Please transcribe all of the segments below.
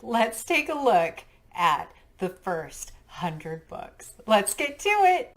let's take a look at the first 100 books. Let's get to it.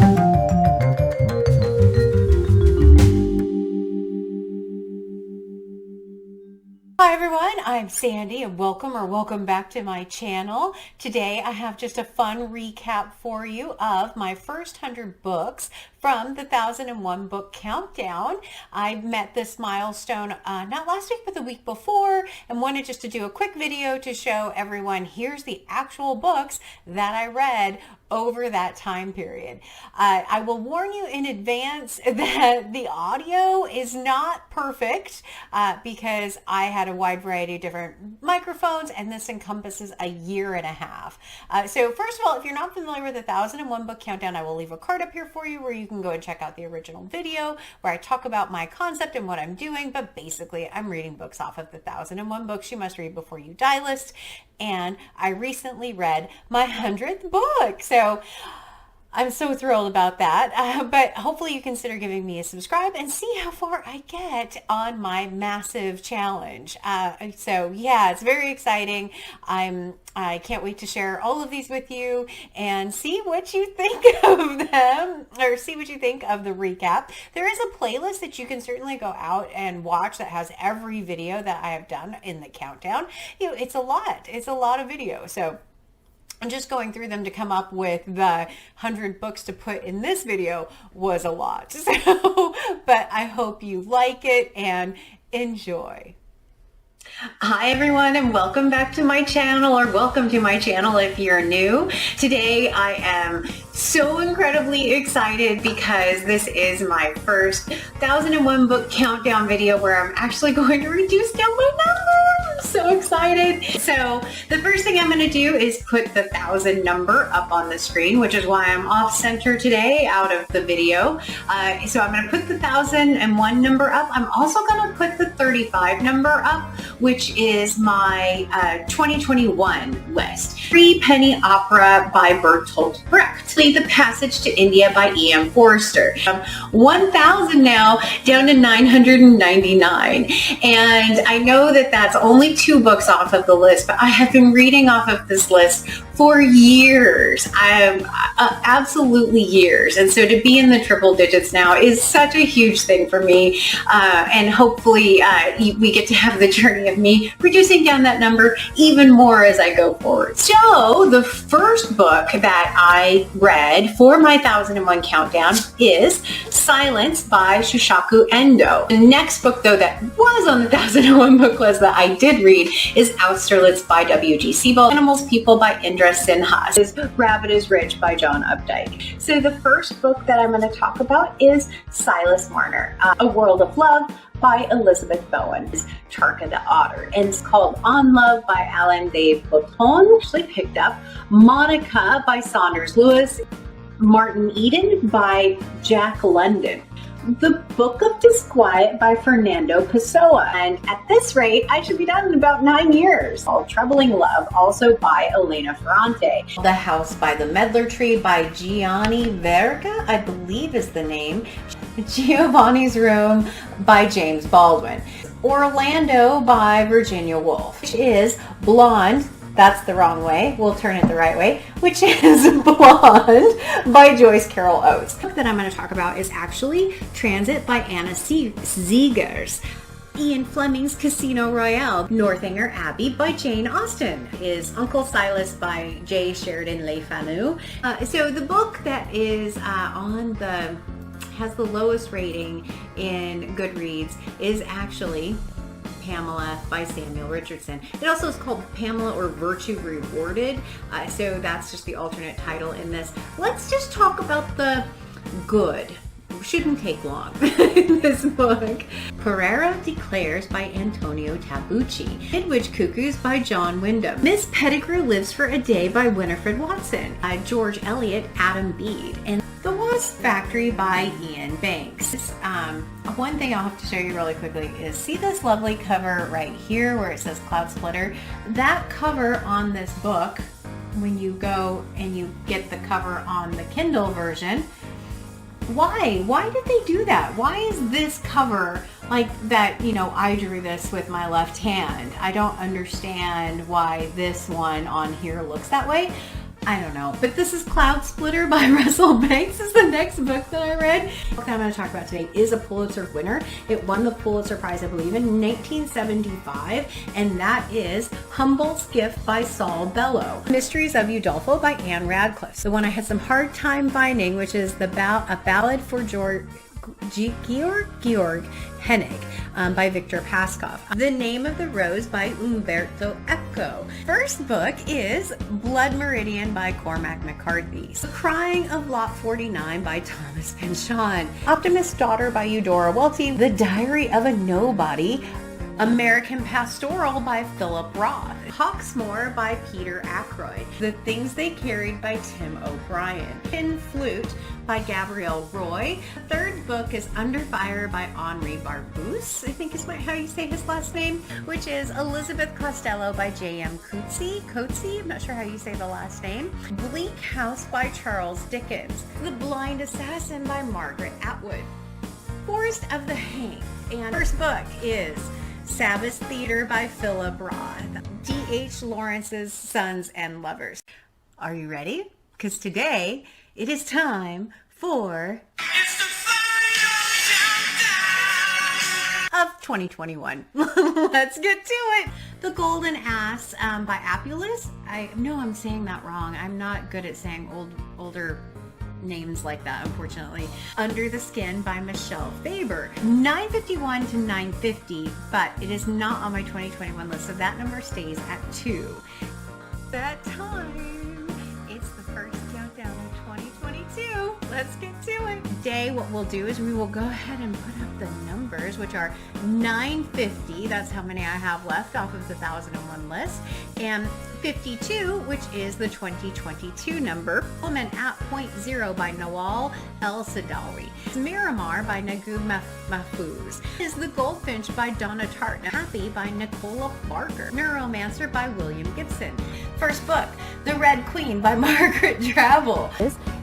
Hi everyone, I'm Sandy and welcome back to my channel. Today I have just a fun recap for you of my first 100 books from the 1001 book countdown. I met this milestone not last week but the week before and wanted just to do a quick video to show everyone here's the actual books that I read over that time period. I will warn you in advance that the audio is not perfect because I had a wide variety of different microphones and this encompasses a year and a half. So first of all, if you're not familiar with the 1001 book countdown, I will leave a card up here for you where you can go and check out the original video where I talk about my concept and what I'm doing, but basically I'm reading books off of the 1001 books you must read before you die list. And I recently read my 100th book. So I'm so thrilled about that. But hopefully you consider giving me a subscribe and see how far I get on my massive challenge. So yeah, it's very exciting. I can't wait to share all of these with you and see what you think of them, or see what you think of the recap. There is a playlist that you can certainly go out and watch that has every video that I have done in the countdown. You know, it's a lot of video. So I'm just going through them to come up with the 100 books to put in this video was a lot. So, but I hope you like it and enjoy. Hi everyone and welcome back to my channel, or welcome to my channel if you're new. Today I am so incredibly excited because this is my first 1001 book countdown video where I'm actually going to reduce down my number. I'm so excited. So the first thing I'm going to do is put the 1000 number up on the screen, which is why I'm off center today out of the video. So I'm going to put the 1001 number up. I'm also going to put the 35 number up, which is my 2021 list. Three Penny Opera by Bertolt Brecht. The Passage to India by E.M. Forster. 1,000 now down to 999. And I know that that's only 2 books off of the list, but I have been reading off of this list for years. Absolutely years. And so to be in the triple digits now is such a huge thing for me. And hopefully we get to have the journey of me reducing down that number even more as I go forward. So the first book that I read for my 1001 countdown is Silence by Shusaku Endo. The next book though that was on the 1001 book list that I did read is Austerlitz by W.G. Sebald. Animals, People by Indra Sinha. This is Rabbit is Rich by John Updike. So the first book that I'm going to talk about is Silas Marner, A World of Love by Elizabeth Bowen. It's Charka the Otter, and it's called On Love by Alan Dave Botton. Actually picked up Monica by Saunders Lewis, Martin Eden by Jack London, The Book of Disquiet by Fernando Pessoa, and at this rate I should be done in about 9 years. Called Troubling Love, also by Elena Ferrante. The House by the Medlar Tree by Gianni Verga, I believe is the name. Giovanni's Room by James Baldwin. Orlando by Virginia Woolf, which is Blonde. That's the wrong way. We'll turn it the right way, which is Blonde by Joyce Carol Oates. The book that I'm going to talk about is actually Transit by Anna Zegers. Ian Fleming's Casino Royale. Northanger Abbey by Jane Austen. Is Uncle Silas by J. Sheridan Le Fanu. So the book that is has the lowest rating in Goodreads is actually Pamela by Samuel Richardson. It also is called Pamela or Virtue Rewarded, so that's just the alternate title in this. Let's just talk about the good. Shouldn't take long in this book. Pereira Declares by Antonio Tabucci. Midwich Cuckoos by John Wyndham. Miss Pettigrew Lives for a Day by Winifred Watson. George Eliot, Adam Bede. And The Wasp Factory by Ian Banks. One thing I'll have to show you really quickly is, see this lovely cover right here where it says Cloud Splitter? That cover on this book, when you go and you get the cover on the Kindle version, why did they do that? Why is this cover like that, you know, I drew this with my left hand. I don't understand why this one on here looks that way. I don't know, but this is Cloud Splitter by Russell Banks. This is the next book that I read. The book I'm going to talk about today is a Pulitzer winner. It won the Pulitzer Prize, I believe, in 1975, and that is Humboldt's Gift by Saul Bellow. Mysteries of Udolpho by Anne Radcliffe. The one I had some hard time finding, which is a ballad for Georg Hennig by Victor Paskov. The Name of the Rose by Umberto Eco. First book is Blood Meridian by Cormac McCarthy. The Crying of Lot 49 by Thomas Pynchon. Optimist's Daughter by Eudora Welty. The Diary of a Nobody, American Pastoral by Philip Roth. Hawksmoor by Peter Ackroyd. The Things They Carried by Tim O'Brien. Tin Flute by Gabrielle Roy. Third book is Under Fire by Henri Barbusse, I think is how you say his last name, which is Elizabeth Costello by J.M. Coetzee, I'm not sure how you say the last name. Bleak House by Charles Dickens. The Blind Assassin by Margaret Atwood. Forest of the Hanged. And first book is Sabbath Theater by Philip Roth. D.H. Lawrence's Sons and Lovers. Are you ready? Because today it is time for of 2021. Let's get to it. The Golden Ass by Apulus. I know I'm saying that wrong. I'm not good at saying older names like that, unfortunately. Under the Skin by Michelle Faber. 951 to 950, but it is not on my 2021 list, so that number stays at 2. That time, it's the first countdown of 2022. Let's get to it. Today, what we'll do is we will go ahead and put up the numbers, which are 950. That's how many I have left off of the 1001 list. And 52, which is the 2022 number. Woman at Point Zero by Nawal El Sadawi. Miramar by Naguib Mahfouz. Is The Goldfinch by Donna Tartt. Happy by Nicola Barker. Neuromancer by William Gibson. First book, The Red Queen by Margaret Drabble.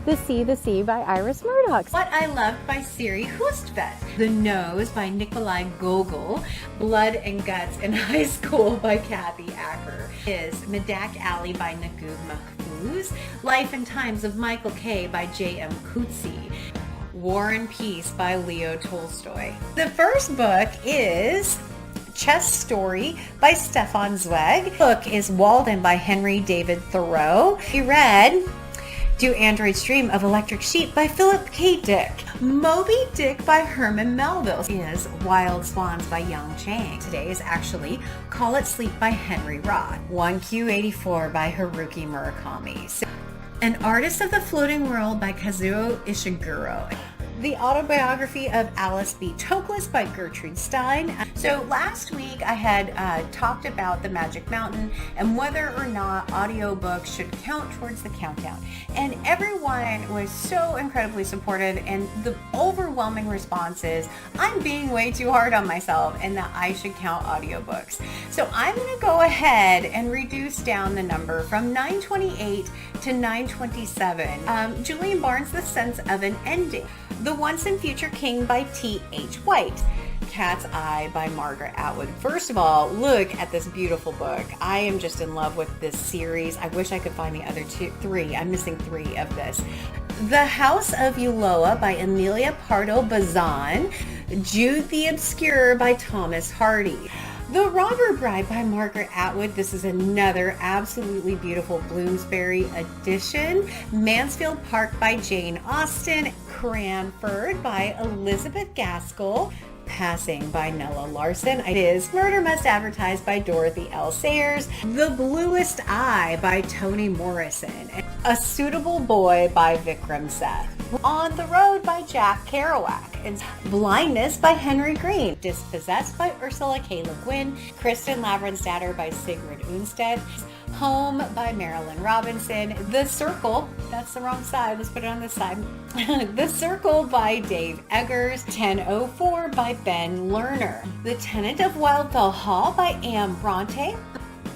The Sea by Iris Murdoch. What I Loved by Siri Hustvedt. The Nose by Nikolai Gogol. Blood and Guts in High School by Kathy Acker. Is Medak Alley by Naguib Mahfouz. Life and Times of Michael Kay by J.M. Coetzee. War and Peace by Leo Tolstoy. The first book is Chess Story by Stefan Zweig. The book is Walden by Henry David Thoreau. We read Do Androids Dream of Electric Sheep by Philip K. Dick. Moby Dick by Herman Melville. Is Wild Swans by Yang Chang. Today is actually Call It Sleep by Henry Roth. 1Q84 by Haruki Murakami. An Artist of the Floating World by Kazuo Ishiguro. The Autobiography of Alice B. Toklas by Gertrude Stein. So last week I had talked about the Magic Mountain and whether or not audiobooks should count towards the countdown. And everyone was so incredibly supportive, and the overwhelming response is I'm being way too hard on myself and that I should count audiobooks. So I'm going to go ahead and reduce down the number from 928 to 927. Julian Barnes' The Sense of an Ending. The Once and Future King by T.H. White. Cat's Eye by Margaret Atwood. First of all, look at this beautiful book. I am just in love with this series. I wish I could find the other three. I'm missing 3 of this. The House of Ulloa by Amelia Pardo Bazan. Jude the Obscure by Thomas Hardy. The Robber Bride by Margaret Atwood. This is another absolutely beautiful Bloomsbury edition. Mansfield Park by Jane Austen. Cranford by Elizabeth Gaskell. Passing by Nella Larson. It is Murder Must Advertise by Dorothy L. Sayers. The Bluest Eye by Toni Morrison. A Suitable Boy by Vikram Seth. On the Road by Jack Kerouac. And Blindness by Henry Green. Dispossessed by Ursula K. Le Guin. Kristen Lavransdatter by Sigrid Undstedt. Home by Marilyn Robinson. The Circle, that's the wrong side, let's put it on this side. The Circle by Dave Eggers. 1004 by Ben Lerner. The Tenant of Wildfell Hall by Anne Bronte.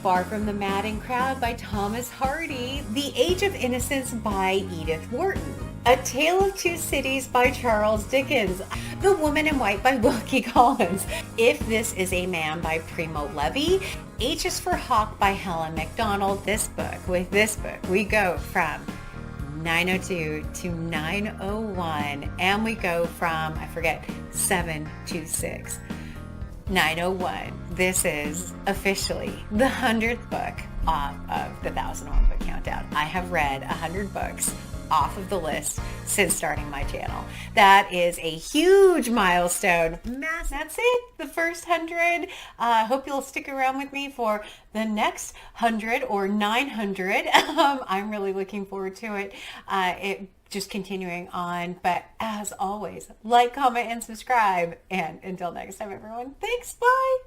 Far from the Madding Crowd by Thomas Hardy. The Age of Innocence by Edith Wharton. A Tale of Two Cities by Charles Dickens. The Woman in White by Wilkie Collins. If This Is a Man by Primo Levi. H is for Hawk by Helen Macdonald. With this book, we go from 902 to 901, and we go from, 7 to 6. 901. This is officially the 100th book off of the 1001 Book Countdown. I have read 100 books off of the list since starting my channel. That is a huge milestone. That's it, the first 100. Hope you'll stick around with me for the next 100 or 900. I'm really looking forward to it. It just continuing on. But as always, like, comment, and subscribe. And until next time, everyone, thanks. Bye.